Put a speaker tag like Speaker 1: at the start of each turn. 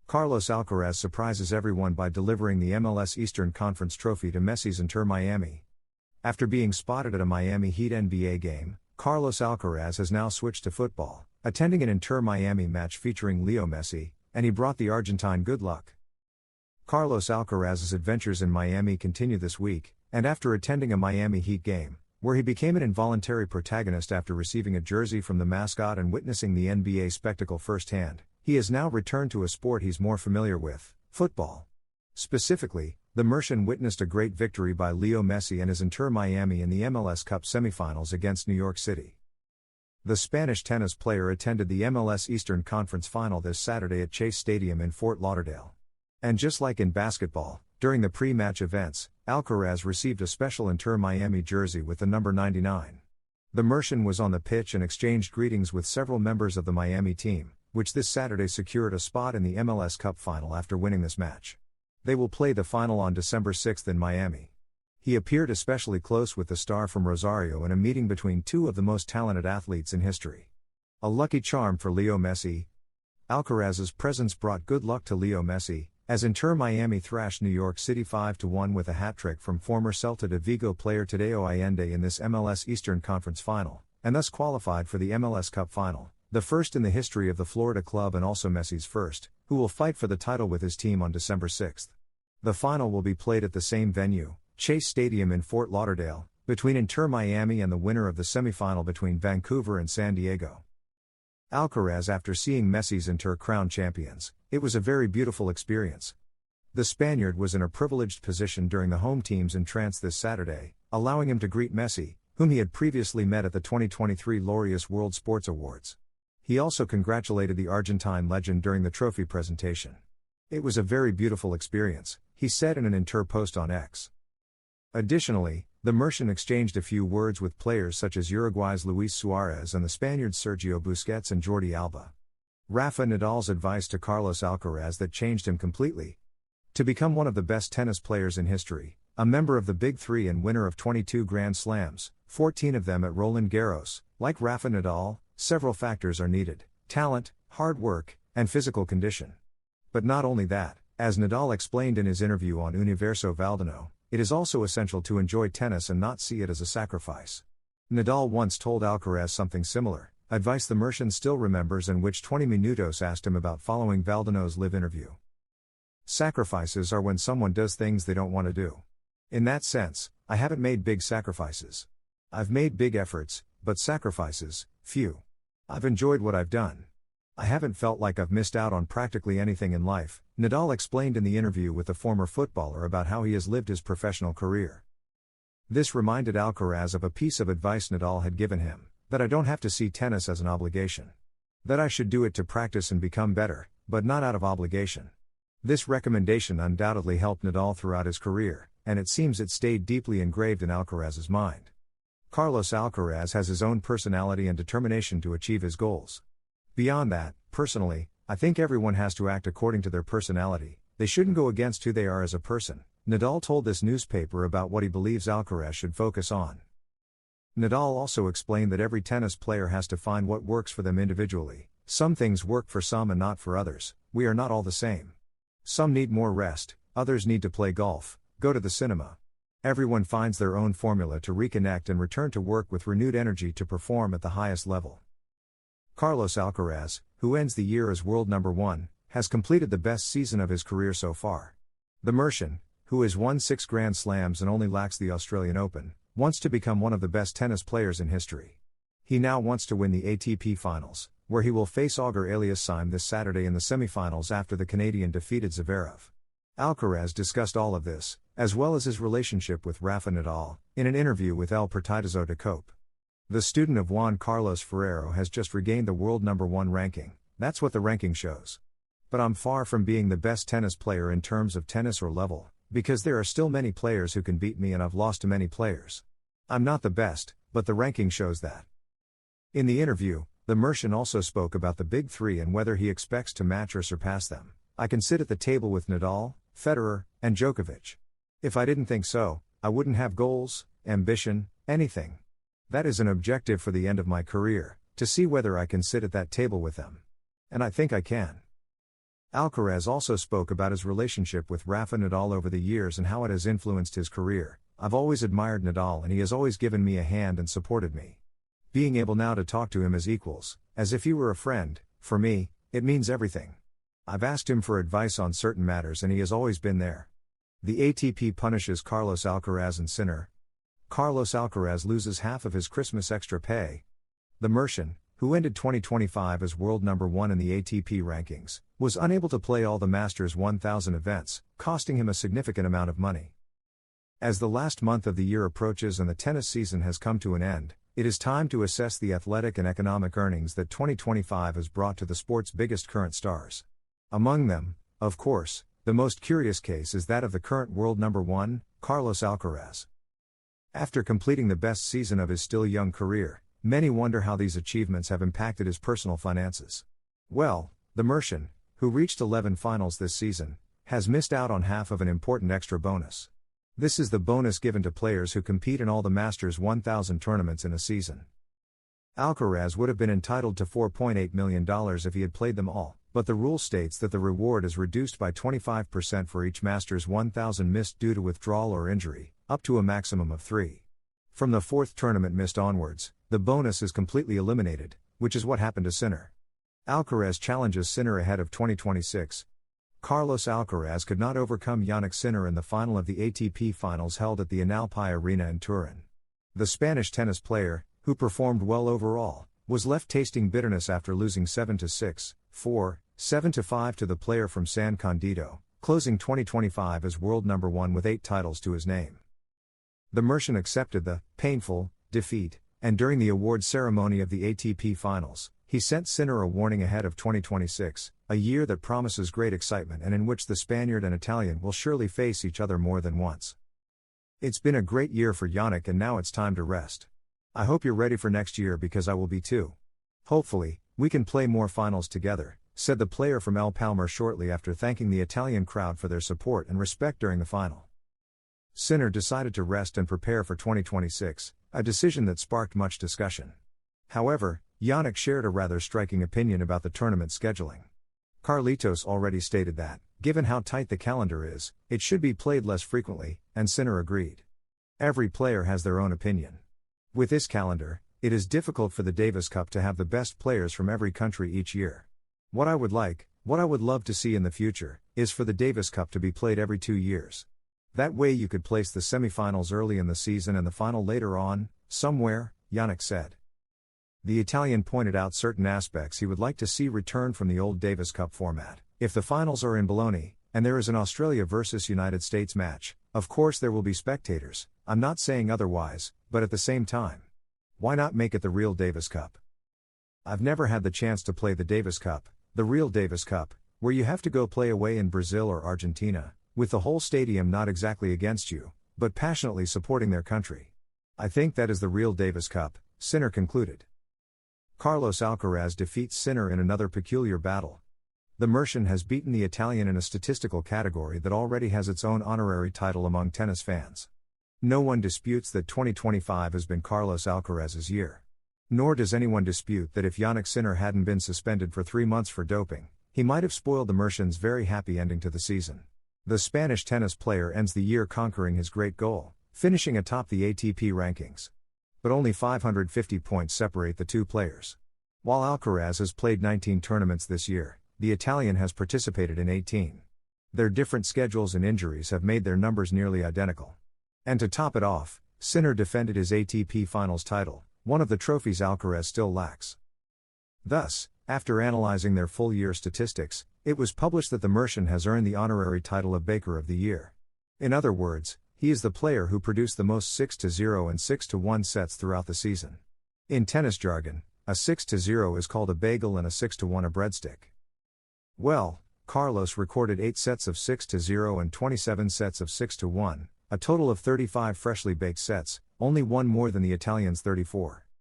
Speaker 1: Carlos Alcaraz surprises everyone by delivering the MLS Eastern Conference trophy to Messi's Inter Miami. After being spotted at a Miami Heat NBA game, Carlos Alcaraz has now switched to football, attending an Inter Miami match featuring Leo Messi, and he brought the Argentine good luck. Carlos Alcaraz's adventures in Miami continue this week, and after attending a Miami Heat game, where he became an involuntary protagonist after receiving a jersey from the mascot and witnessing the NBA spectacle firsthand, he has now returned to a sport he's more familiar with, football. Specifically, the Mercian witnessed a great victory by Leo Messi and his Inter Miami in the MLS Cup semifinals against New York City. The Spanish tennis player attended the MLS Eastern Conference final this Saturday at Chase Stadium in Fort Lauderdale. And just like in basketball, during the pre-match events, Alcaraz received a special Inter Miami jersey with the number 99. The Mercian was on the pitch and exchanged greetings with several members of the Miami team, which this Saturday secured a spot in the MLS Cup final after winning this match. They will play the final on December 6 in Miami. He appeared especially close with the star from Rosario in a meeting between two of the most talented athletes in history. A lucky charm for Leo Messi. Alcaraz's presence brought good luck to Leo Messi, as Inter Miami thrashed New York City 5-1 with a hat-trick from former Celta de Vigo player Tadeo Allende in this MLS Eastern Conference final, and thus qualified for the MLS Cup final, the first in the history of the Florida club and also Messi's first, who will fight for the title with his team on December 6. The final will be played at the same venue, Chase Stadium in Fort Lauderdale, between Inter Miami and the winner of the semifinal between Vancouver and San Diego. Alcaraz after seeing Messi's Inter crowned champions, it was a very beautiful experience. The Spaniard was in a privileged position during the home team's entrance this Saturday, allowing him to greet Messi, whom he had previously met at the 2023 Laureus World Sports Awards. He also congratulated the Argentine legend during the trophy presentation. It was a very beautiful experience, he said in an Inter post on X. Additionally, the Mercian exchanged a few words with players such as Uruguay's Luis Suarez and the Spaniards Sergio Busquets and Jordi Alba. Rafa Nadal's advice to Carlos Alcaraz that changed him completely. To become one of the best tennis players in history, a member of the Big Three and winner of 22 Grand Slams, 14 of them at Roland Garros, like Rafa Nadal, several factors are needed: talent, hard work, and physical condition. But not only that, as Nadal explained in his interview on Universo Valdano, it is also essential to enjoy tennis and not see it as a sacrifice. Nadal once told Alcaraz something similar, advice the Mercian still remembers and which 20 Minutos asked him about following Valdano's live interview. Sacrifices are when someone does things they don't want to do. In that sense, I haven't made big sacrifices. I've made big efforts, but sacrifices, few. I've enjoyed what I've done. I haven't felt like I've missed out on practically anything in life, Nadal explained in the interview with the former footballer about how he has lived his professional career. This reminded Alcaraz of a piece of advice Nadal had given him, that I don't have to see tennis as an obligation. That I should do it to practice and become better, but not out of obligation. This recommendation undoubtedly helped Nadal throughout his career, and it seems it stayed deeply engraved in Alcaraz's mind. Carlos Alcaraz has his own personality and determination to achieve his goals. Beyond that, personally, I think everyone has to act according to their personality, they shouldn't go against who they are as a person, Nadal told this newspaper about what he believes Alcaraz should focus on. Nadal also explained that every tennis player has to find what works for them individually. Some things work for some and not for others, we are not all the same. Some need more rest, others need to play golf, go to the cinema. Everyone finds their own formula to reconnect and return to work with renewed energy to perform at the highest level. Carlos Alcaraz, who ends the year as world number 1, has completed the best season of his career so far. The Mercian, who has won 6 Grand Slams and only lacks the Australian Open, wants to become one of the best tennis players in history. He now wants to win the ATP Finals, where he will face Auger Aliassime this Saturday in the semifinals after the Canadian defeated Zverev. Alcaraz discussed all of this, as well as his relationship with Rafa Nadal, in an interview with El Partidazo de Cope. The student of Juan Carlos Ferrero has just regained the world number 1 ranking, that's what the ranking shows. But I'm far from being the best tennis player in terms of tennis or level, because there are still many players who can beat me and I've lost to many players. I'm not the best, but the ranking shows that. In the interview, the Mercian also spoke about the Big Three and whether he expects to match or surpass them. I can sit at the table with Nadal, Federer, and Djokovic. If I didn't think so, I wouldn't have goals, ambition, anything. That is an objective for the end of my career, to see whether I can sit at that table with them. And I think I can. Alcaraz also spoke about his relationship with Rafa Nadal over the years and how it has influenced his career. I've always admired Nadal and he has always given me a hand and supported me. Being able now to talk to him as equals, as if he were a friend, for me, it means everything. I've asked him for advice on certain matters and he has always been there. The ATP punishes Carlos Alcaraz and Sinner. Carlos Alcaraz loses half of his Christmas extra pay. The Mercian, who ended 2025 as world number 1 in the ATP rankings, was unable to play all the Masters 1000 events, costing him a significant amount of money. As the last month of the year approaches and the tennis season has come to an end, it is time to assess the athletic and economic earnings that 2025 has brought to the sport's biggest current stars. Among them, of course, the most curious case is that of the current world number 1, Carlos Alcaraz. After completing the best season of his still young career, many wonder how these achievements have impacted his personal finances. Well, the Mercian, who reached 11 finals this season, has missed out on half of an important extra bonus. This is the bonus given to players who compete in all the Masters 1000 tournaments in a season. Alcaraz would have been entitled to $4.8 million if he had played them all, but the rule states that the reward is reduced by 25% for each Masters 1000 missed due to withdrawal or injury, up to a maximum of 3. From the 4th tournament missed onwards, the bonus is completely eliminated, which is what happened to Sinner. Alcaraz challenges Sinner ahead of 2026. Carlos Alcaraz could not overcome Jannik Sinner in the final of the ATP finals held at the Analpi Arena in Turin. The Spanish tennis player, who performed well overall, was left tasting bitterness after losing 7-6, 4, 7-5 to the player from San Candido, closing 2025 as world number 1 with 8 titles to his name. The Mercian accepted the painful defeat, and during the awards ceremony of the ATP finals, he sent Sinner a warning ahead of 2026, a year that promises great excitement and in which the Spaniard and Italian will surely face each other more than once. It's been a great year for Jannik and now it's time to rest. I hope you're ready for next year because I will be too. Hopefully, we can play more finals together, said the player from El Palmar shortly after thanking the Italian crowd for their support and respect during the final. Sinner decided to rest and prepare for 2026, a decision that sparked much discussion. However, Jannik shared a rather striking opinion about the tournament scheduling. Carlitos already stated that, given how tight the calendar is, it should be played less frequently, and Sinner agreed. Every player has their own opinion. With this calendar, it is difficult for the Davis Cup to have the best players from every country each year. What I would love to see in the future, is for the Davis Cup to be played every 2 years. That way you could place the semifinals early in the season and the final later on, somewhere, Jannik said. The Italian pointed out certain aspects he would like to see return from the old Davis Cup format. If the finals are in Bologna, and there is an Australia versus United States match, of course there will be spectators, I'm not saying otherwise, but at the same time, why not make it the real Davis Cup? I've never had the chance to play the Davis Cup, the real Davis Cup, where you have to go play away in Brazil or Argentina, with the whole stadium not exactly against you, but passionately supporting their country. I think that is the real Davis Cup, Sinner concluded. Carlos Alcaraz defeats Sinner in another peculiar battle. The Mercian has beaten the Italian in a statistical category that already has its own honorary title among tennis fans. No one disputes that 2025 has been Carlos Alcaraz's year. Nor does anyone dispute that if Jannik Sinner hadn't been suspended for 3 months for doping, he might have spoiled the Mercian's very happy ending to the season. The Spanish tennis player ends the year conquering his great goal, finishing atop the ATP rankings. But only 550 points separate the two players. While Alcaraz has played 19 tournaments this year, the Italian has participated in 18. Their different schedules and injuries have made their numbers nearly identical. And to top it off, Sinner defended his ATP Finals title, one of the trophies Alcaraz still lacks. Thus, after analyzing their full-year statistics, it was published that the Mercian has earned the honorary title of Baker of the Year. In other words, he is the player who produced the most 6-0 and 6-1 sets throughout the season. In tennis jargon, a 6-0 is called a bagel and a 6-1 a breadstick. Well, Carlos recorded 8 sets of 6-0 and 27 sets of 6-1, a total of 35 freshly baked sets, only one more than the Italian's 34.